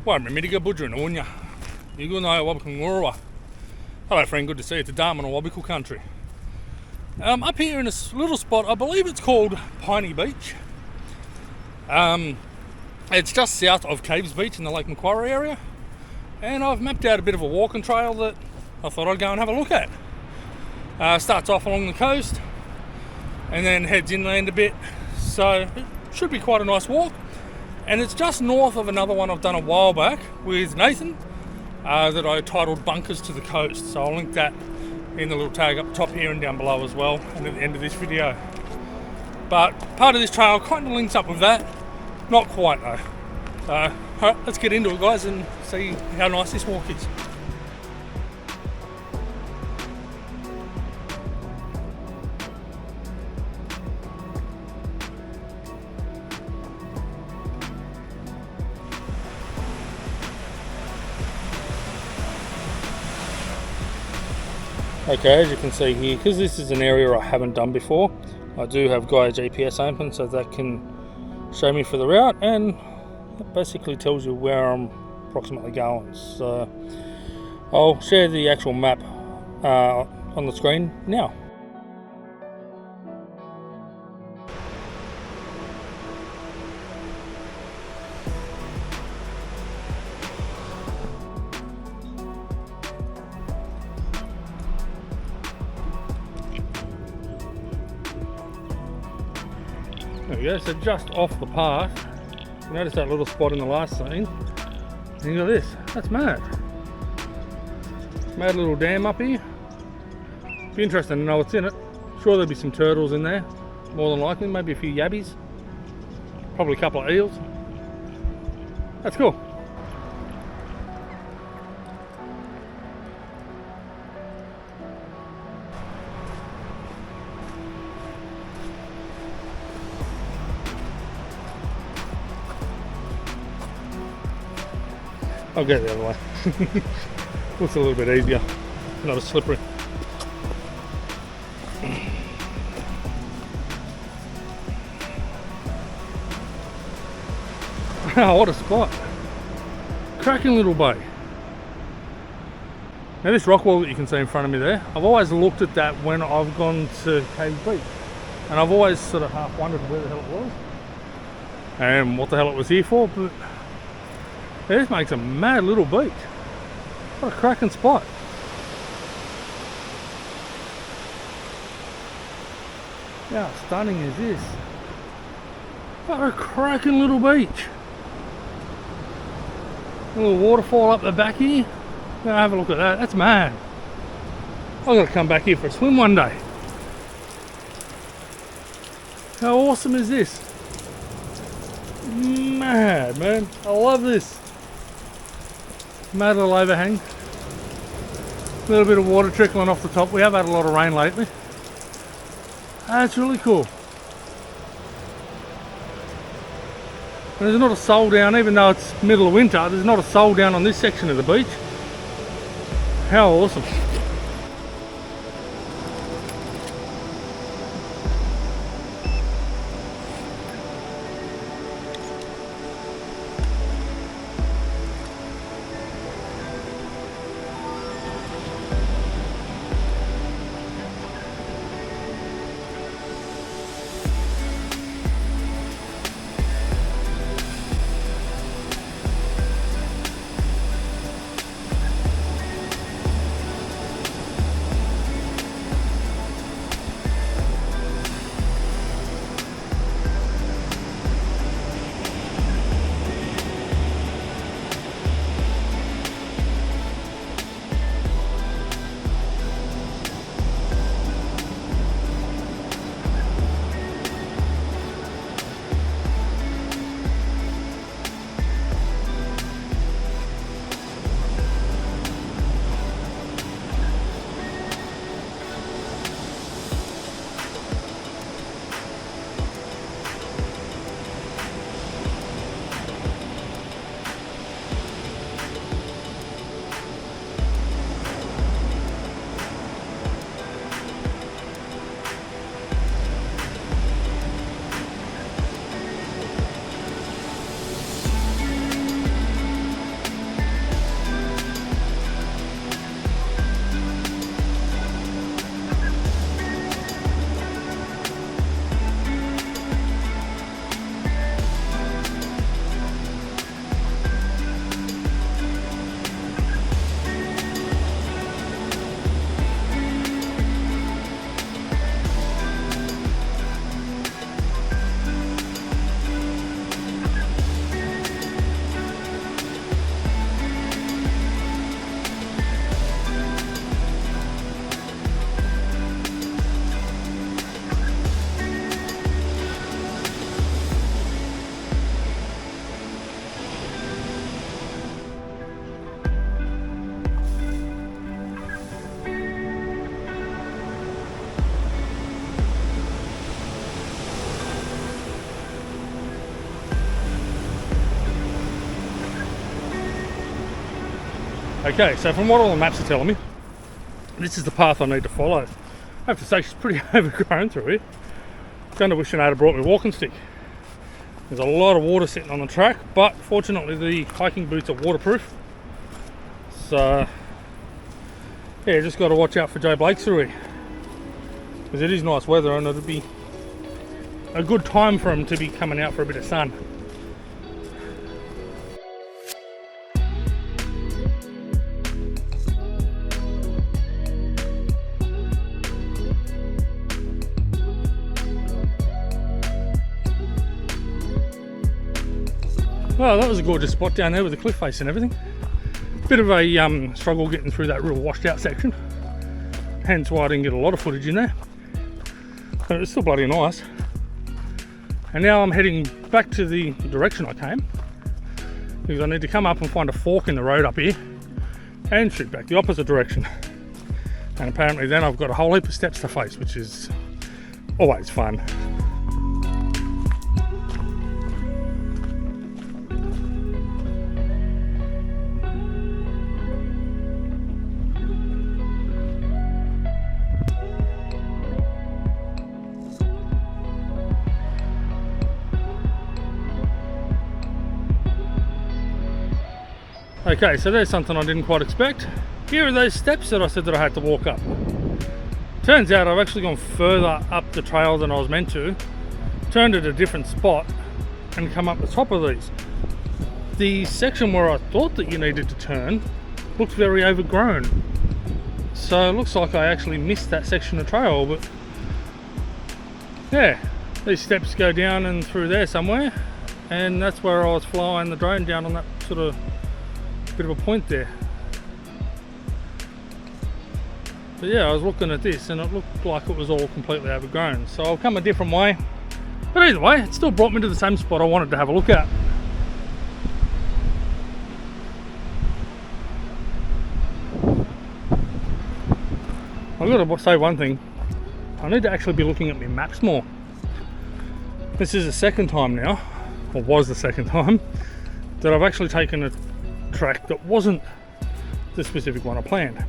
Warmimidiga Budrin, Unya. You go know Awabakal. Hello, friend. Good to see you. It's Dharug and Awabakal country. Up here in a little spot, I believe it's called Pinny Beach. It's just south of Caves Beach in the Lake Macquarie area. And I've mapped out a bit of a walking trail that I thought I'd go and have a look at. Starts off along the coast and then heads inland a bit. So it should be quite a nice walk. And it's just north of another one I've done a while back with Nathan that I titled Bunkers to the Coast. So I'll link that in the little tag up top here and down below as well, and at the end of this video. But part of this trail kind of links up with that. Not quite though. So alright, let's get into it, guys, and see how nice this walk is. Okay, as you can see here, because this is an area I haven't done before, I do have Gaia GPS open so that can show me for the route, and it basically tells you where I'm approximately going. So I'll share the actual map on the screen now. There we go, so just off the path, you notice that little spot in the last scene, and you got this, that's mad. Mad little dam up here. Be interesting to know what's in it. Sure there'll be some turtles in there, more than likely, maybe a few yabbies, probably a couple of eels. That's cool. I'll go the other way. Looks a little bit easier, not as slippery. Wow, what a spot. Cracking little bay. Now this rock wall that you can see in front of me there, I've always looked at that when I've gone to Cave Beach. And I've always sort of half wondered where the hell it was. And what the hell it was here for, but this makes a mad little beach. What a cracking spot. How stunning is this? What a cracking little beach. A little waterfall up the back here. Now have a look at that, that's mad. I've got to come back here for a swim one day. How awesome is this? Mad, man. I love this. Mad little overhang. A little bit of water trickling off the top. We have had a lot of rain lately. That's really cool. And there's not a soul down, even though it's middle of winter, there's not a soul down on this section of the beach. How awesome. Okay, so from what all the maps are telling me, this is the path I need to follow. I have to say, she's pretty overgrown through here. Kind of wishing I had brought my walking stick. There's a lot of water sitting on the track, but fortunately the hiking boots are waterproof. So, yeah, just got to watch out for Joe Blake through here. Because it is nice weather and it'll be a good time for him to be coming out for a bit of sun. Well, that was a gorgeous spot down there with the cliff face and everything. Bit of a struggle getting through that real washed out section, hence why I didn't get a lot of footage in there, but it's still bloody nice. And now I'm heading back to the direction I came, because I need to come up and find a fork in the road up here and shoot back the opposite direction. And apparently then I've got a whole heap of steps to face, which is always fun. Okay, so there's something I didn't quite expect. Here are those steps that I said that I had to walk up. Turns out I've actually gone further up the trail than I was meant to, turned at a different spot and come up the top of these. The section where I thought that you needed to turn looks very overgrown. So it looks like I actually missed that section of trail, but yeah, these steps go down and through there somewhere, and that's where I was flying the drone down on that sort of bit of a point there. But yeah, I was looking at this and it looked like it was all completely overgrown, so I'll come a different way. But either way, it still brought me to the same spot I wanted to have a look at. I've got to say one thing, I need to actually be looking at my maps more. This is the second time now, or was the second time, that I've actually taken a track that wasn't the specific one I planned.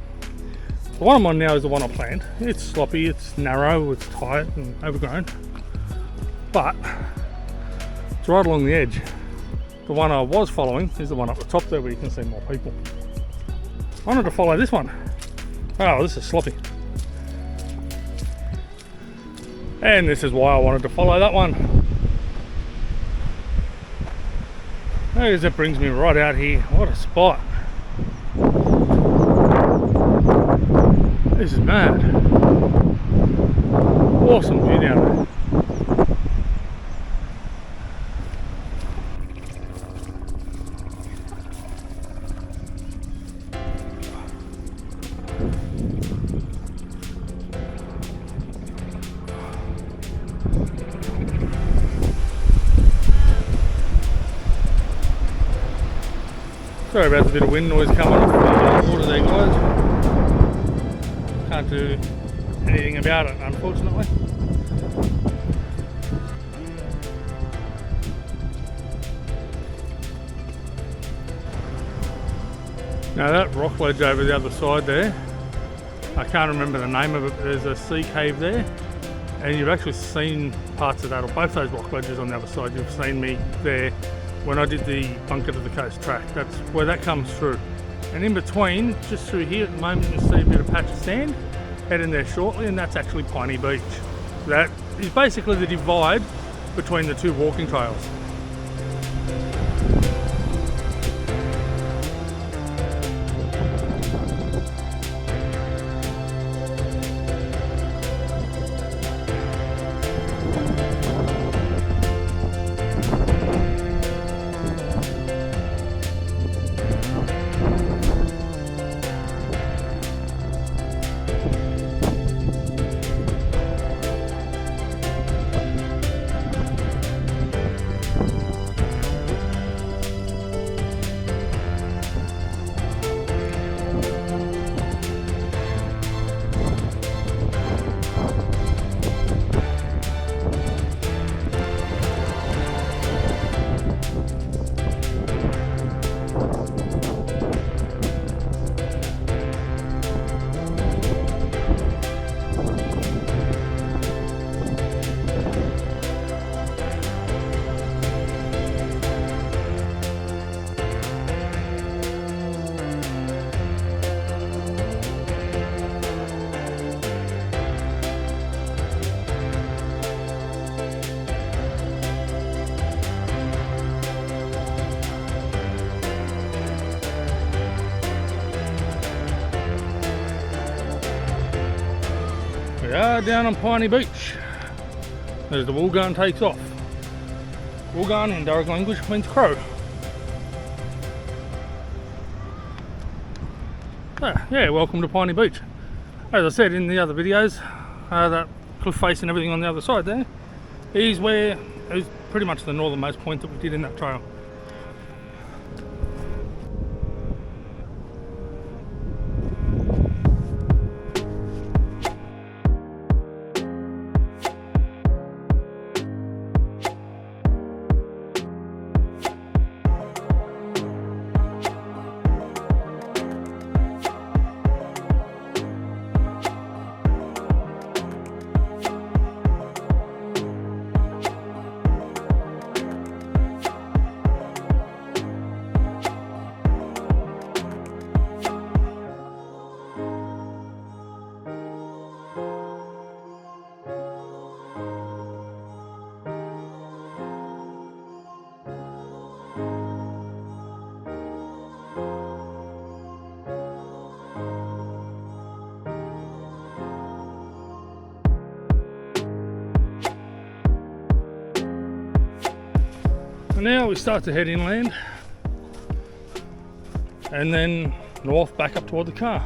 The one I'm on now is the one I planned. It's sloppy, it's narrow, it's tight and overgrown, but it's right along the edge. The one I was following is the one up the top there where you can see more people. I wanted to follow this one. Oh, this is sloppy. And this is why I wanted to follow that one. Because it brings me right out here. What a spot. This is mad. Awesome view down there. Sorry about the bit of wind noise coming off the water there, guys. Can't do anything about it, unfortunately. Now that rock ledge over the other side there, I can't remember the name of it, but there's a sea cave there, and you've actually seen parts of that, or both those rock ledges on the other side. You've seen me there when I did the Bunker to the Coast track. That's where that comes through. And in between, just through here at the moment, you'll see a bit of patch of sand. Head in there shortly, and that's actually Pinny Beach. That is basically the divide between the two walking trails. are down on Pinny Beach. As the Woolgun takes off. Woolgun in Dharug language means crow. Yeah, welcome to Pinny Beach. As I said in the other videos, that cliff face and everything on the other side there is pretty much the northernmost point that we did in that trail. And now we start to head inland and then north back up toward the car.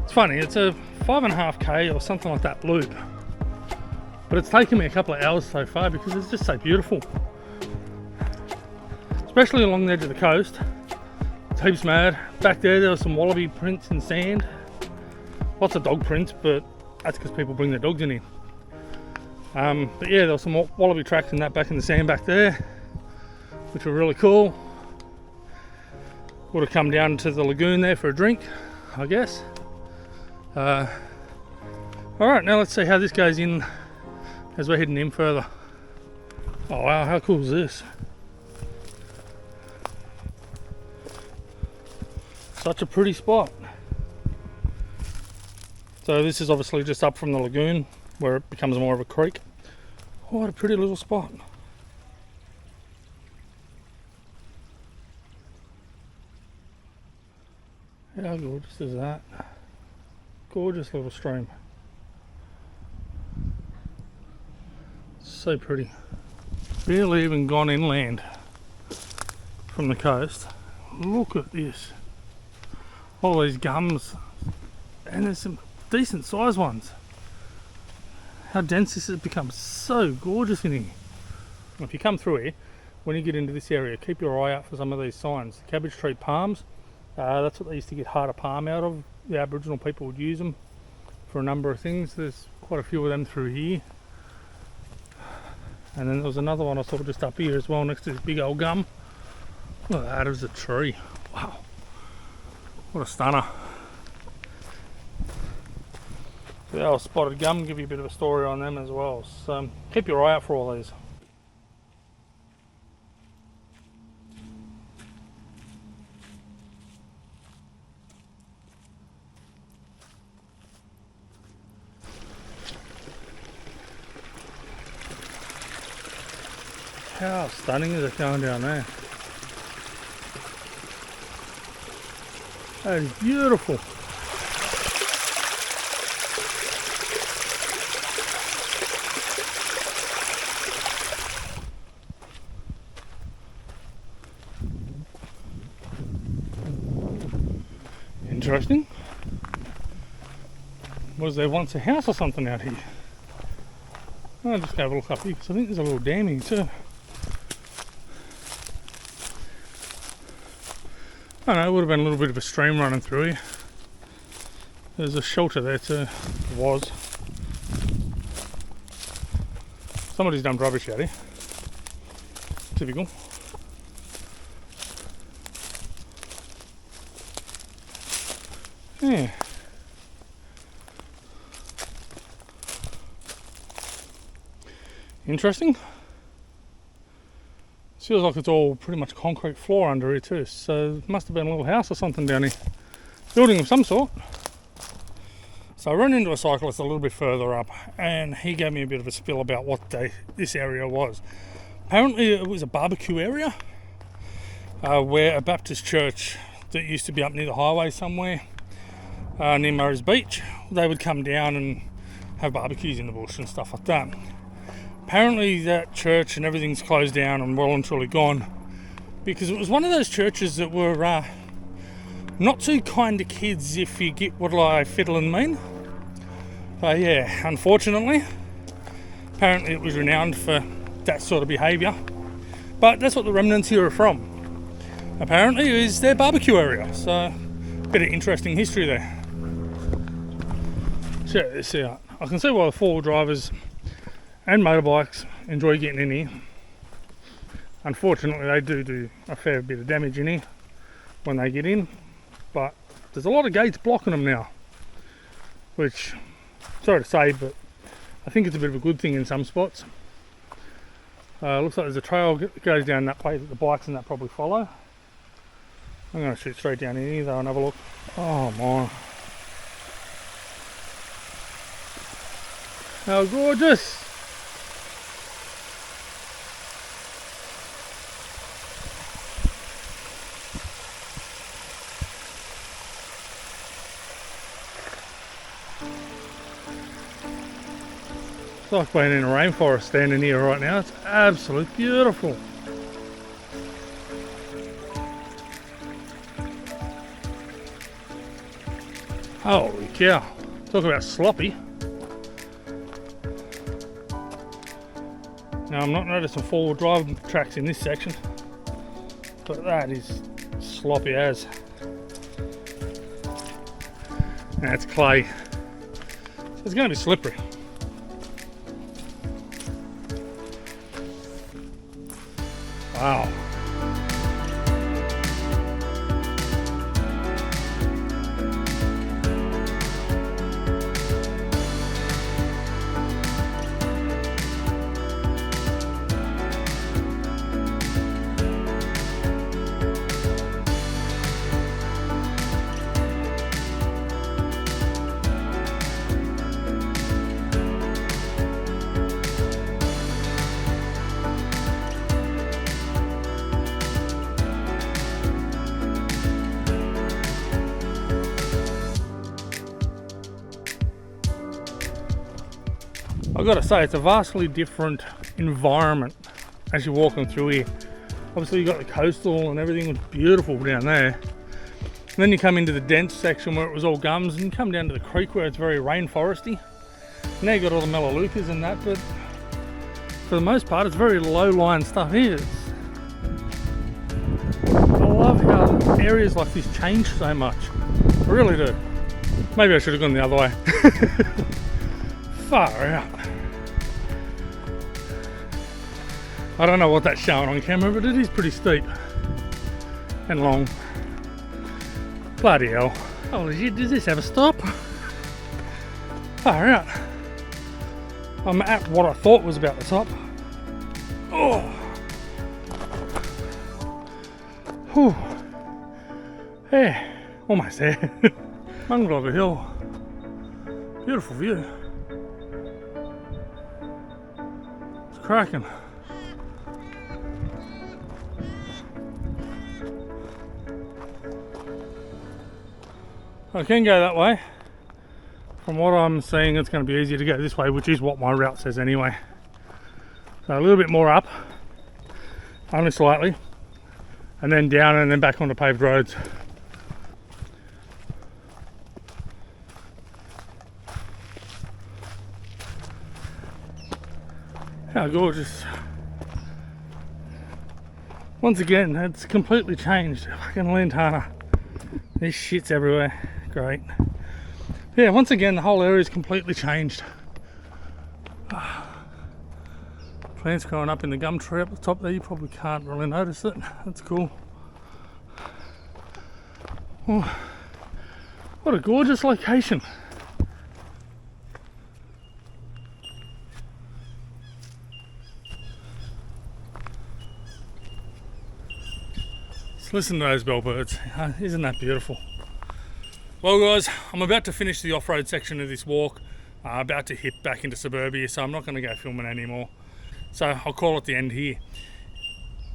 It's funny, it's a 5.5k or something like that loop, but it's taken me a couple of hours so far because it's just so beautiful, especially along the edge of the coast. It's heaps mad. Back there were some wallaby prints in sand, lots of dog prints, but that's because people bring their dogs in here. But yeah, there were some wallaby tracks and that back in the sand back there, which were really cool. Would have come down to the lagoon there for a drink, I guess. Alright, now let's see how this goes in as we're heading in further. Oh wow, how cool is this? Such a pretty spot. So this is obviously just up from the lagoon where it becomes more of a creek. Oh, what a pretty little spot. How gorgeous is that? Gorgeous little stream. So pretty. Barely even gone inland from the coast. Look at this. All these gums. And there's some decent sized ones. How dense this has become. So gorgeous in here. If you come through here, when you get into this area, keep your eye out for some of these signs. Cabbage tree palms. That's what they used to get heart of palm out of. The Aboriginal people would use them for a number of things. There's quite a few of them through here. And then there was another one I saw just up here as well, next to this big old gum. Look at that, as a tree. Wow. What a stunner. So the old spotted gum, give you a bit of a story on them as well. So keep your eye out for all these. How stunning is it going down there? That is beautiful. Interesting. Was there once a house or something out here? I'll just go have a look up here because I think there's a little dam here too. I don't know, it would have been a little bit of a stream running through here. There's a shelter there too. It was. Somebody's dumped rubbish out here. Typical. Yeah. Interesting. Feels like it's all pretty much concrete floor under here too, so it must have been a little house or something down here. Building of some sort. So I ran into a cyclist a little bit further up and he gave me a bit of a spill about what this area was. Apparently it was a barbecue area where a Baptist church that used to be up near the highway somewhere, near Murray's Beach, they would come down and have barbecues in the bush and stuff like that. Apparently that church and everything's closed down and well and truly gone, because it was one of those churches that were not too kind to kids, if you get what I fiddle and mean. So yeah, unfortunately, apparently it was renowned for that sort of behaviour. But that's what the remnants here are from. Apparently it is their barbecue area, so a bit of interesting history there. Check this out. I can see why the four-wheel drivers and motorbikes enjoy getting in here. Unfortunately, they do a fair bit of damage in here when they get in, but there's a lot of gates blocking them now, which, sorry to say, but I think it's a bit of a good thing in some spots. Looks like there's a trail that goes down that way that the bikes and that probably follow. I'm going to shoot straight down in here though and have a look. Oh my. How gorgeous! It's like being in a rainforest standing here right now. It's absolutely beautiful. Holy cow. Talk about sloppy. Now I'm not noticing four-wheel drive tracks in this section, but that is sloppy as. That's clay. It's going to be slippery. Wow. I've got to say, it's a vastly different environment as you're walking through here. Obviously you've got the coastal and everything was beautiful down there. And then you come into the dense section where it was all gums, and you come down to the creek where it's very rainforesty. Now you've got all the melaleucas and that, but for the most part it's very low-lying stuff here. I love how areas like this change so much. I really do. Maybe I should have gone the other way. Far out. I don't know what that's showing on camera, but it is pretty steep and long. Bloody hell. Oh, does this have a stop? Far out. I'm at what I thought was about the top. Oh. Whew. Yeah, almost there. Munglover Hill. Beautiful view. It's cracking. I can go that way. From what I'm seeing, it's going to be easier to go this way, which is what my route says anyway. So a little bit more up, only slightly, and then down and then back onto paved roads. How gorgeous. Once again, it's completely changed. Fucking Lantana. This shit's everywhere. Great. Yeah, once again, the whole area is completely changed. Plants growing up in the gum tree up the top there. You probably can't really notice it. That's cool. Oh, what a gorgeous location. Just listen to those bellbirds. Isn't that beautiful? Well guys, I'm about to finish the off-road section of this walk. About to hit back into suburbia, so I'm not going to go filming anymore. So I'll call it the end here.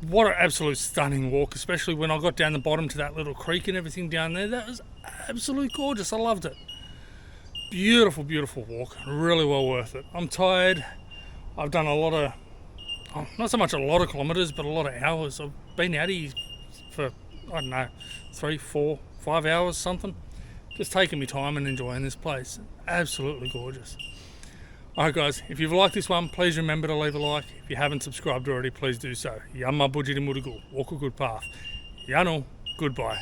What an absolute stunning walk, especially when I got down the bottom to that little creek and everything down there. That was absolutely gorgeous. I loved it. Beautiful, beautiful walk. Really well worth it. I'm tired. I've done a lot of, not so much a lot of kilometres, but a lot of hours. I've been out here for, I don't know, 3, 4, 5 hours, something. Just taking me time and enjoying this place. Absolutely gorgeous. Alright guys, if you've liked this one, please remember to leave a like. If you haven't subscribed already, please do so. Yamma bujiri murugu. Walk a good path. Yano, goodbye.